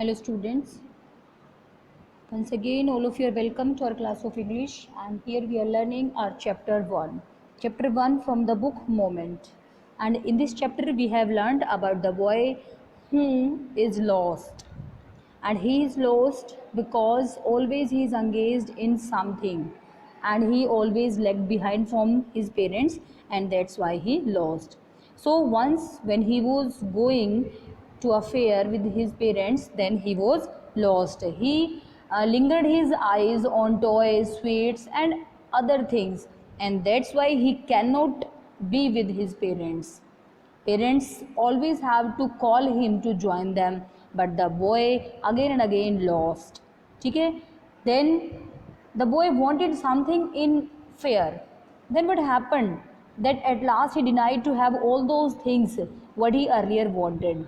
Hello students, once again all of you are welcome to our class of English, and here we are learning our chapter 1. Chapter 1 from the book Moment. And in this chapter we have learned about the boy who is lost. And he is lost because always he is engaged in something, and he always lagged behind from his parents, and that's why he lost. So once when he was going to a fair with his parents, then he was lost. He lingered his eyes on toys, sweets and other things, and that's why he cannot be with his parents. Parents always have to call him to join them, but the boy again and again lost. Okay? Then the boy wanted something in fair. Then what happened? That at last he denied to have all those things what he earlier wanted.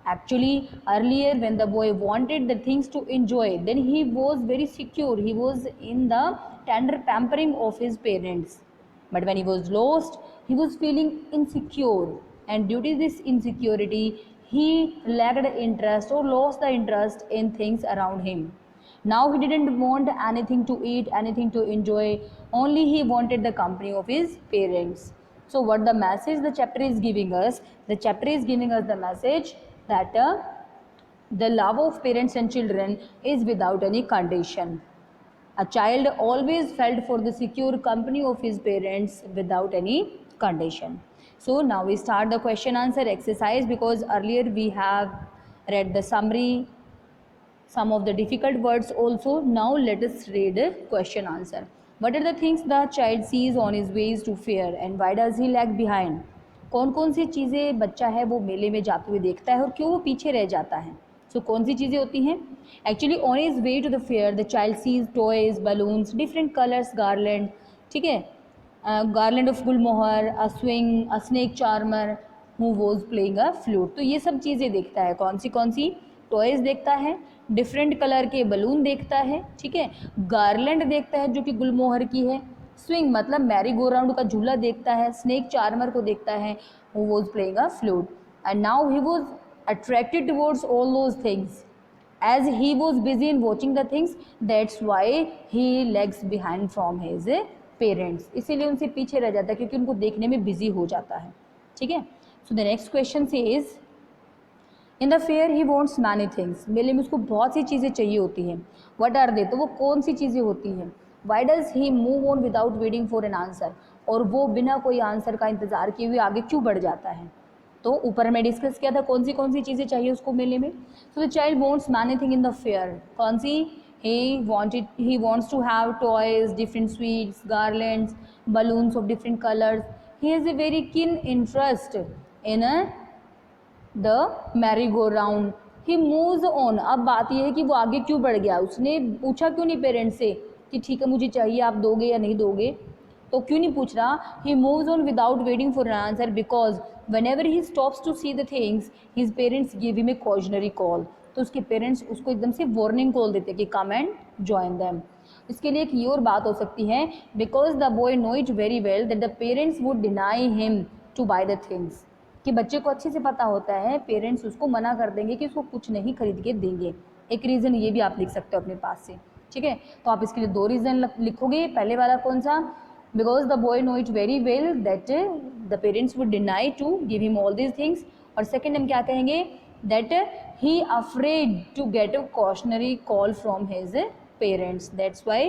Actually, earlier when the boy wanted the things to enjoy, then he was very secure. He was in the tender pampering of his parents. But when he was lost, he was feeling insecure, and due to this insecurity, he lacked interest or lost the interest in things around him. Now he didn't want anything to eat, anything to enjoy, only he wanted the company of his parents. So, what the message the chapter is giving us? The chapter is giving us the message that the love of parents and children is without any condition. A child always felt for the secure company of his parents without any condition. So now we start the question answer exercise, because earlier we have read the summary, some of the difficult words also. Now let us read the question answer. What are the things the child sees on his ways to fair, and why does he lag behind? कौन कौन सी चीज़ें बच्चा है वो मेले में जाते हुए देखता है और क्यों वो पीछे रह जाता है? सो कौन सी चीज़ें होती हैं? Actually on his way to the fair the child sees toys, balloons, different colours, garland, ठीक है, garland of gulmohar, a swing, a snake charmer who was playing a flute. तो ये सब चीज़ें देखता है. कौन सी टॉयज़ देखता है, डिफरेंट कलर के बलून देखता है, ठीक है, गार्लैंड देखता है जो कि गुलमोहर की है, स्विंग मतलब मैरी गो राउंड का झूला देखता है, स्नेक चार्मर को देखता है who was playing a flute. And now he was attracted towards all those things. As he was busy in watching the things, that's why he lags behind from his parents. इसीलिए उनसे पीछे रह जाता है क्योंकि उनको देखने में बिजी हो जाता है. ठीक है. So the next question is in the fair he wants many things. मेले में उसको बहुत सी चीज़ें चाहिए होती हैं. What are they? तो वो कौन सी चीज़ें होती हैं? Why does he move on without waiting for an answer. और वो बिना कोई आंसर का इंतजार किए हुए आगे क्यों बढ़ जाता है? तो ऊपर में डिस्कस किया था कौन सी चीज़ें चाहिए उसको मेले में. So the child wants many thing in the fair. कौन सी? He wants to have toys, different sweets, garlands, balloons of different colours. He has a very keen interest in the merry go round. He moves on. अब बात यह है कि वो आगे क्यों बढ़ गया. उसने पूछा क्यों नहीं पेरेंट्स से कि ठीक है मुझे चाहिए, आप दोगे या नहीं दोगे? तो क्यों नहीं पूछ रहा? ही moves on without waiting for an answer because whenever he stops to see the things, his parents give him a cautionary call. तो उसके पेरेंट्स उसको एकदम से वार्निंग कॉल देते हैं कि कम एंड जॉइन देम. इसके लिए एक ये और बात हो सकती है, because the boy know it very well that the parents would deny him to buy the things. कि बच्चे को अच्छे से पता होता है पेरेंट्स उसको मना कर देंगे कि उसको कुछ नहीं खरीद के देंगे. एक रीज़न ये भी आप लिख सकते हो अपने पास से. ठीक है. तो आप इसके लिए 2 रीज़न लिखोगे. पहले वाला कौन सा? because the boy know it very well that the parents would deny to give him all these things. और second हम क्या कहेंगे? that he afraid to get a cautionary call from his parents, that's why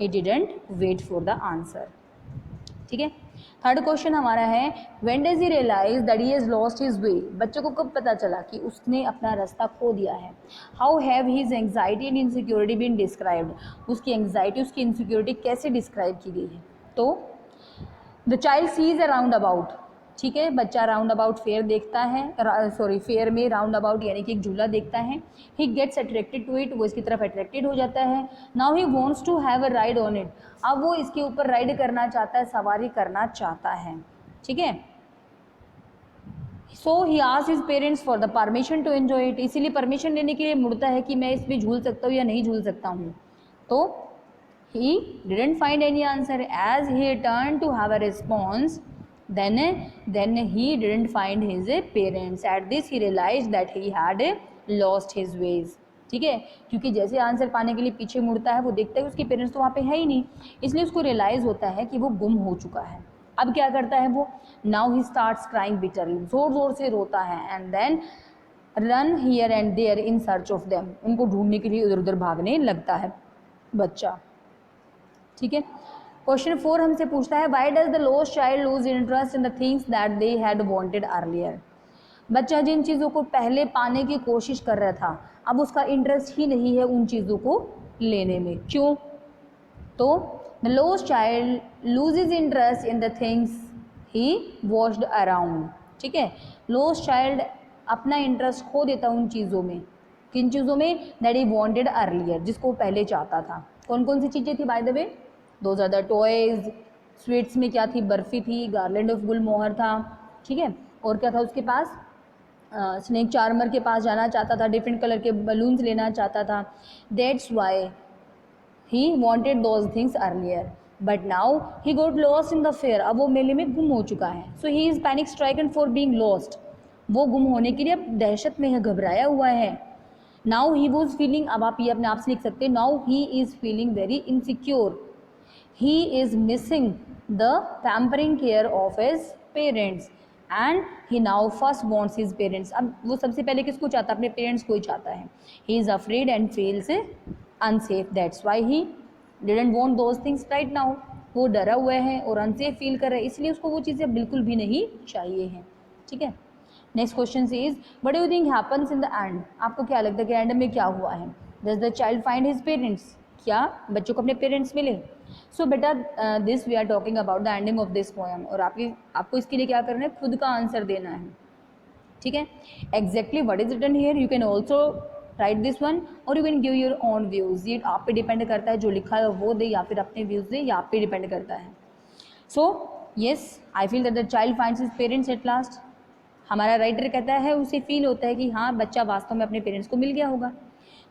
he didn't wait for the answer. ठीक है. Third question हमारा है when does he realize that he has lost his way. बच्चे को कब पता चला कि उसने अपना रास्ता खो दिया है? how have his anxiety and insecurity been described. उसकी एंग्जाइटी, उसकी इनसिक्योरिटी कैसे डिस्क्राइब की गई है? तो the child sees a round about. ठीक है. बच्चा राउंड अबाउट फेयर देखता है, फेयर में राउंड अबाउट यानी कि एक झूला देखता है. He gets attracted to it. वो इसकी तरफ अट्रैक्टेड हो जाता है. Now he wants to have a ride on it. अब वो इसके ऊपर राइड करना चाहता है, सवारी करना चाहता है. ठीक है. So he asked his parents for the permission to enjoy it. इसीलिए परमिशन लेने के लिए मुड़ता है कि मैं इसमें झूल सकता हूँ या नहीं झूल सकता हूँ. तो he didn't find any answer. As he turned to have a response, then he didn't find his parents. At this he realized that he had lost his ways. ठीक है, क्योंकि जैसे आंसर पाने के लिए पीछे मुड़ता है वो देखता है उसके पेरेंट्स तो वहाँ पे है ही नहीं, इसलिए उसको रियलाइज़ होता है कि वो गुम हो चुका है। अब क्या करता है वो, now he starts crying bitterly, ज़ोर ज़ोर से रोता है, and then run here and there in search of them, उनको ढूंढने के लिए इधर उधर भागने लगता है बच्चा। ठीक है, क्वेश्चन 4 हमसे पूछता है why does the lost child loose interest in the things that they had wanted earlier. बच्चा जिन चीज़ों को पहले पाने की कोशिश कर रहा था अब उसका इंटरेस्ट ही नहीं है उन चीज़ों को लेने में, क्यों? तो the lost child loses interest in the things he watched around. ठीक है, लॉस्ट चाइल्ड अपना इंटरेस्ट खो देता उन चीज़ों में, किन चीज़ों में, दैट ही वांटेड अर्लियर, जिसको पहले चाहता था। कौन कौन सी चीज़ें थी by the way, those are the toys, sweets में क्या थी, बर्फ़ी थी, गार्लैंड ऑफ गुलमोहर था, ठीक है, और क्या था उसके पास, स्नेक चार्मर के पास जाना चाहता था, डिफरेंट कलर के बलून्स लेना चाहता था, that's why he wanted those things earlier but now he got lost in the fair, अब वो मेले में गुम हो चुका है, so he is panic stricken for being lost, वो गुम होने के लिए अब दहशत में है, घबराया हुआ है। now he was feeling, अब आप ये अपने आप से लिख सकते हैं, now he is feeling very insecure, he is missing the pampering care of his parents and he now first wants his parents, अब वो सबसे पहले किसको चाहता है, अपने पेरेंट्स को ही चाहता है। he is afraid and feels unsafe, that's why he didn't want those things right now, वो डरा हुआ है और अनसेफ फील कर रहा है, इसलिए उसको वो चीज़ें बिल्कुल भी नहीं चाहिए हैं। ठीक है, next question is what do you think happens in the end, आपको क्या लगता है कि एंड में क्या हुआ है? Does the child find his parents, क्या बच्चों को अपने पेरेंट्स मिले? सो बेटा this we are talking about the ending of this poem, और आपको इसके लिए क्या करना है, खुद का आंसर देना है। ठीक है, exactly what is written here, you can also write this one और you can give your own views, ये आप पे डिपेंड करता है, जो लिखा है वो दे या फिर अपने व्यूज़ दे, ये आप पे डिपेंड करता है। So yes, I feel that the child finds his parents at last, हमारा राइटर कहता है उसे फील होता है कि हाँ बच्चा वास्तव में अपने पेरेंट्स को मिल गया होगा।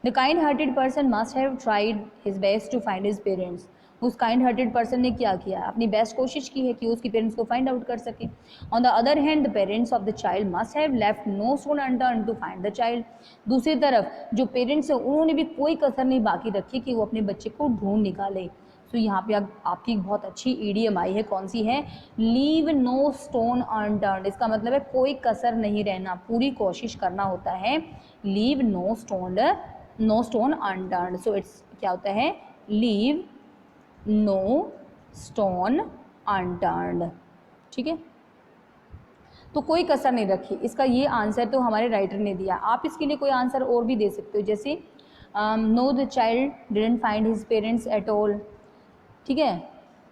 The kind hearted person must have tried his best to find his parents, उस काइंड हार्टेड पर्सन ने क्या किया, अपनी बेस्ट कोशिश की है कि उसके पेरेंट्स को फाइंड आउट कर सके। On the other hand the parents of the child must have left no stone unturned to find the child, दूसरी तरफ जो पेरेंट्स है उन्होंने भी कोई कसर नहीं बाकी रखी कि वो अपने बच्चे को ढूंढ निकाले। तो यहाँ पे आपकी एक बहुत अच्छी ईडीएम आई है, कौन सी है, लीव नो स्टोन अनटर्न्ड, इसका मतलब है कोई कसर नहीं रहना, पूरी कोशिश करना होता है, leave no stone unturned, so it's क्या होता है, लीव नो स्टोन अनटर्न्ड। ठीक है, तो कोई कसर नहीं रखी, इसका ये आंसर तो हमारे राइटर ने दिया। आप इसके लिए कोई आंसर और भी दे सकते हो, जैसे no the child didn't find his parents at all, ठीक है,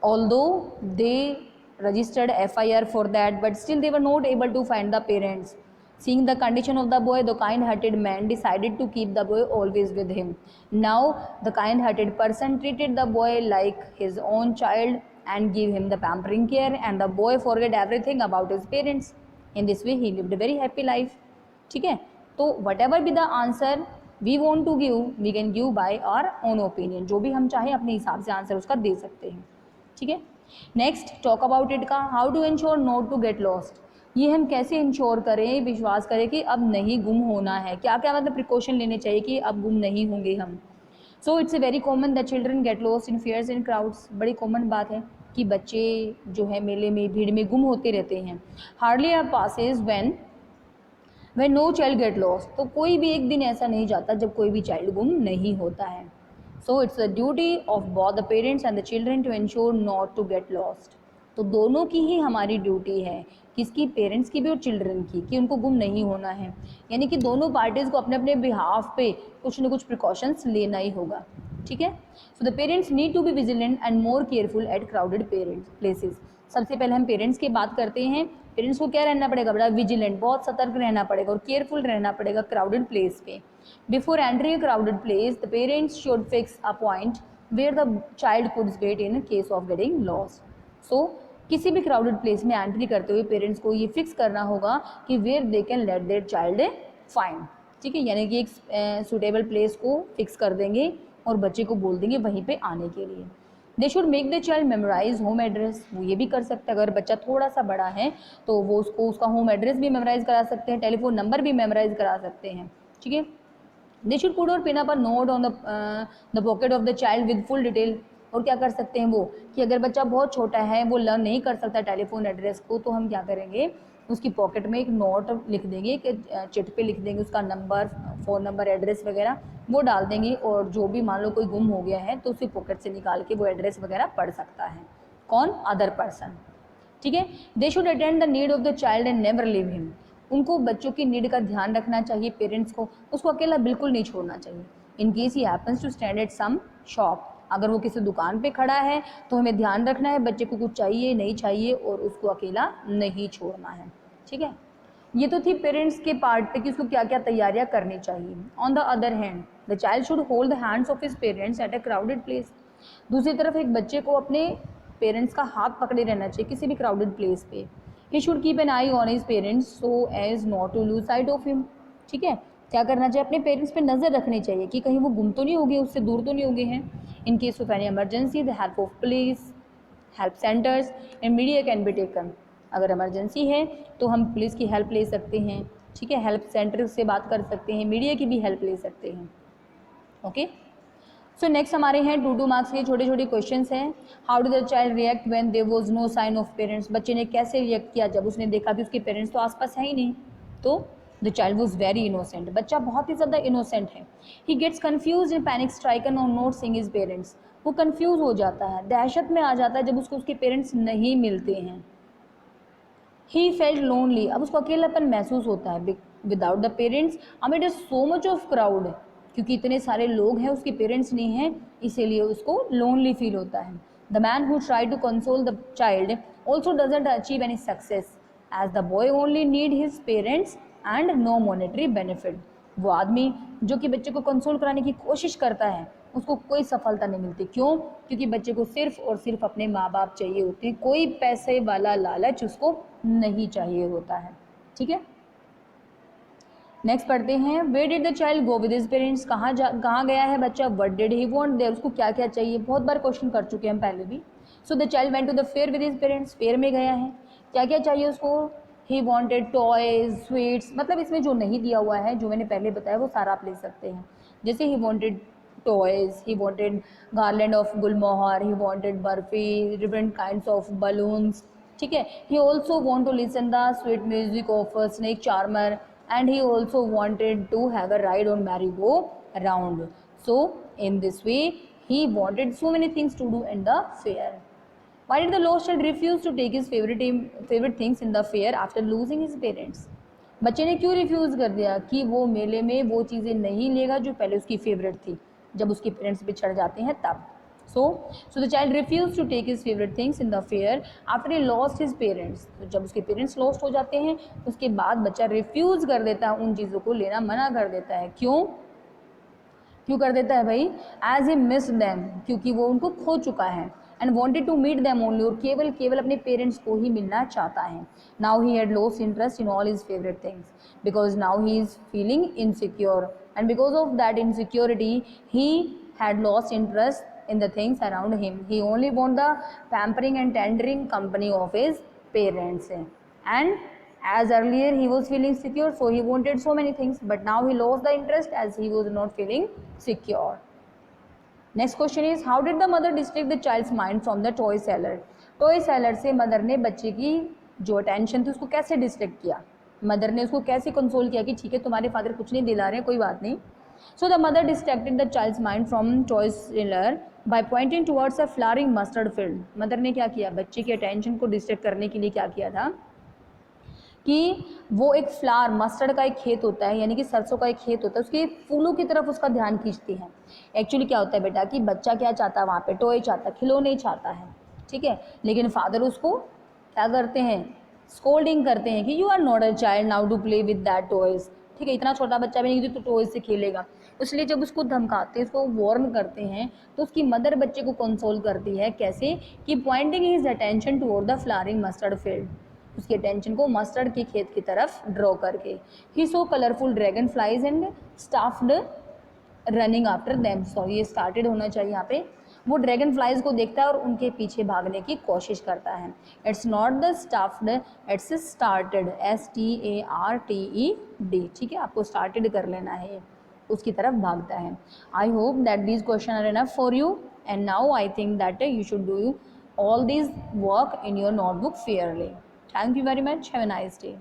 although they registered FIR for that but still they were not able to find the parents, seeing the condition of the boy the kind-hearted man decided to keep the boy always with him, now the kind-hearted person treated the boy like his own child and gave him the pampering care and the boy forget everything about his parents, in this way he lived a very happy life। ठीक है, तो whatever be the answer we want to give we can give by our own opinion, जो भी हम चाहे अपने हिसाब से आंसर उसका दे सकते हैं। ठीक है, नेक्स्ट टॉक अबाउट इट का, how to ensure not to get lost, ये हम कैसे इंश्योर करें, विश्वास करें कि अब नहीं गुम होना है, क्या क्या मतलब प्रिकॉशन लेने चाहिए कि अब गुम नहीं होंगे हम। So it's a very common that children get lost in fairs and crowds, बड़ी कॉमन बात है कि बच्चे जो है मेले में भीड़ में गुम होते रहते हैं। Hardly a passes when no child get lost, तो कोई भी एक दिन ऐसा नहीं जाता जब कोई भी चाइल्ड गुम नहीं होता है। So it's the duty of both the parents and the children to ensure not to get lost, तो दोनों की ही हमारी ड्यूटी है, किसकी, पेरेंट्स की भी और चिल्ड्रन की, कि उनको गुम नहीं होना है, यानी कि दोनों पार्टीज़ को अपने अपने बिहाफ पे कुछ न कुछ प्रिकॉशंस लेना ही होगा। ठीक है, so the parents need to be vigilant and more careful at crowded places. सबसे पहले हम पेरेंट्स की बात करते हैं, पेरेंट्स को क्या रहना पड़ेगा, बड़ा विजिलेंट, बहुत सतर्क रहना पड़ेगा और केयरफुल रहना पड़ेगा क्राउडेड प्लेस पे। Before entering a crowded place the parents should fix a point where the child could wait in case of getting lost. So किसी भी क्राउडेड प्लेस में एंट्री करते हुए पेरेंट्स को ये फिक्स करना होगा कि where they can let their child find. ठीक है, यानी कि एक सुटेबल प्लेस को फिक्स कर देंगे और बच्चे को बोल देंगे वहीं पे आने के लिए। They should make the child memorise home address, वो ये भी कर सकते हैं, अगर बच्चा थोड़ा सा बड़ा है तो वो उसको उसका होम एड्रेस भी मेमोराइज करा सकते हैं, टेलीफोन नंबर भी मेमोराइज करा सकते हैं। ठीक है, दे शुड पुट और pin up a note on the pocket of the child with full detail. और क्या कर सकते हैं वो कि अगर बच्चा बहुत छोटा है, वो लर्न नहीं कर सकता टेलीफोन एड्रेस को, तो हम क्या करेंगे, उसकी पॉकेट में एक नोट लिख देंगे, कि चिट पे लिख देंगे उसका नंबर, फ़ोन नंबर, एड्रेस वगैरह वो डाल देंगे, और जो भी मान लो कोई गुम हो गया है तो उसी पॉकेट से निकाल के वो एड्रेस वगैरह पढ़ सकता है। कौन? Other person. ठीक है। They should attend the need of the child and never leave him. उनको बच्चों की नीड का ध्यान रखना चाहिए, पेरेंट्स को, उसको अकेला बिल्कुल नहीं छोड़ना चाहिए। In case he happens to stand at some shop, अगर वो किसी दुकान पे खड़ा है तो हमें ध्यान रखना है बच्चे को कुछ चाहिए नहीं चाहिए, और उसको अकेला नहीं छोड़ना है। ठीक है। ये तो थी पेरेंट्स के पार्ट पे कि उसको क्या क्या तैयारियां करनी चाहिए। On the other hand the child should hold the hands of his parents at a crowded place. दूसरी तरफ एक बच्चे को अपने पेरेंट्स का हाथ पकड़े रहना चाहिए किसी भी क्राउडेड प्लेस पे। He should keep an eye on his parents so as not to lose sight of him. ठीक है। क्या करना चाहिए, अपने पेरेंट्स पे नज़र रखनी चाहिए कि कहीं वो गुम तो नहीं हो गए, उससे दूर तो नहीं हो गए हैं। इन case of any emergency the help of police, help centres and media can be taken. अगर इमरजेंसी है तो हम पुलिस की हेल्प ले सकते हैं। ठीक है। हेल्प सेंटर से बात कर सकते हैं, मीडिया की भी हेल्प ले सकते हैं। ओके। सो नेक्स्ट हमारे हैं 2 मार्क्स के छोटे छोटे क्वेश्चंस हैं। How do the child react when there was no sign of parents. बच्चे ने कैसे रिएक्ट किया जब उसने देखा कि उसके पेरेंट्स तो आसपास है ही नहीं। तो the child was very innocent. बच्चा बहुत ही ज़्यादा इनोसेंट है। He gets confuse in panic stricken on not seeing his parents. वो कन्फ्यूज हो जाता है, दहशत में आ जाता है जब उसको उसके पेरेंट्स नहीं मिलते हैं। He felt lonely. अब उसको अकेलापन महसूस होता है without the parents amid so much of crowd. क्योंकि इतने सारे लोग हैं, उसके पेरेंट्स नहीं हैं, इसीलिए उसको लोनली फील होता है। The man who try to console the child also doesn't achieve any success as the boy only need his parents and no monetary benefit. वो आदमी जो कि बच्चे को कंसोल कराने की कोशिश करता है, उसको कोई सफलता नहीं मिलती। क्यों? क्योंकि बच्चे को सिर्फ और सिर्फ अपने माँ बाप चाहिए होते हैं, कोई पैसे वाला लालच उसको नहीं चाहिए होता है। ठीक है। नेक्स्ट पढ़ते हैं। Where did the child go with his parents. कहाँ गया है बच्चा। What did he want there. उसको क्या क्या चाहिए। बहुत बार क्वेश्चन कर चुके हैं हम पहले भी। So the child went to the fair with his parents. Fair में गया है, क्या क्या चाहिए उसको। ही वॉन्टेड टॉयज, स्वीट्स, मतलब इसमें जो नहीं दिया हुआ है, जो मैंने पहले बताया वो सारा आप ले सकते हैं। जैसे he wanted toys, he wanted garland of gulmohar, he wanted burfi, different kinds of balloons. ठीक है। he also want to listen the sweet music of a snake charmer and he also wanted to have a ride on merry-go-round. So in this way he wanted so many things to do in the fair. Why did the lost child refuse to take his favorite things in the fair after losing his parents? बच्चे ने क्यों refuse कर दिया कि वो मेले में वो चीज़ें नहीं लेगा जो पहले उसकी फेवरेट थी, जब उसके पेरेंट्स बिछड़ जाते हैं तब। So the child refuse to take his favourite things in the fair after he lost his parents. तो जब उसके पेरेंट्स लॉस्ट हो जाते हैं उसके बाद बच्चा रिफ्यूज़ कर देता है, उन चीज़ों को लेना मना कर देता है। क्यों कर देता है भाई? एज ही मिस दैम, क्योंकि वो उनको खो चुका है। And wanted to meet them only, और केवल अपने पेरेंट्स को ही मिलना चाहता है। Now he had lost interest in all his favourite things because now he is feeling insecure, and because of that insecurity he had lost interest in the things around him. He only want the pampering and tendering company of his parents. And as earlier he was feeling secure, so he wanted so many things, but now he lost the interest as he was not feeling secure. Next question is, how did the mother distract the child's mind from the toy seller? Toy seller से mother ने बच्चे की जो attention थी उसको कैसे distract किया, mother ने उसको कैसे कंसोल किया कि ठीक है तुम्हारे फादर कुछ नहीं दिला रहे हैं, कोई बात नहीं। So the mother distracted the child's mind from toy seller by pointing towards a flowering mustard field. Mother ने क्या किया, बच्चे की अटेंशन को डिस्ट्रैक्ट करने के लिए क्या किया था कि वो एक फ्लावर, मस्टर्ड का एक खेत होता है, यानी कि सरसों का एक खेत होता है, उसके फूलों की तरफ उसका ध्यान खींचती है। एक्चुअली क्या होता है बेटा कि बच्चा क्या चाहता है, वहाँ पे टॉय चाहता है, खिलौने चाहता है। ठीक है। लेकिन फादर उसको क्या करते हैं, स्कोल्डिंग करते हैं कि you are not a child now to play with that toys. ठीक है, इतना छोटा बच्चा भी नहीं कि तो टॉयज से खेलेगा। इसलिए जब उसको धमकाते हैं, उसको वार्न करते हैं, तो उसकी मदर बच्चे को कंसोल करती है। कैसे कि pointing his attention toward the flowering mustard field, उसकी अटेंशन को मस्टर्ड के खेत की तरफ ड्रॉ करके। He saw colourful dragon flies and started running after them. Sorry, ये स्टार्टेड होना चाहिए यहाँ पे। वो ड्रैगन फ्लाइज को देखता है और उनके पीछे भागने की कोशिश करता है। It's not the staffed, it's started, STARTED। ठीक है, आपको स्टार्टेड कर लेना है, उसकी तरफ भागता है। I hope that these question are enough for you and now I think that you should do all these work in your notebook fairly. Thank you very much. Have a nice day.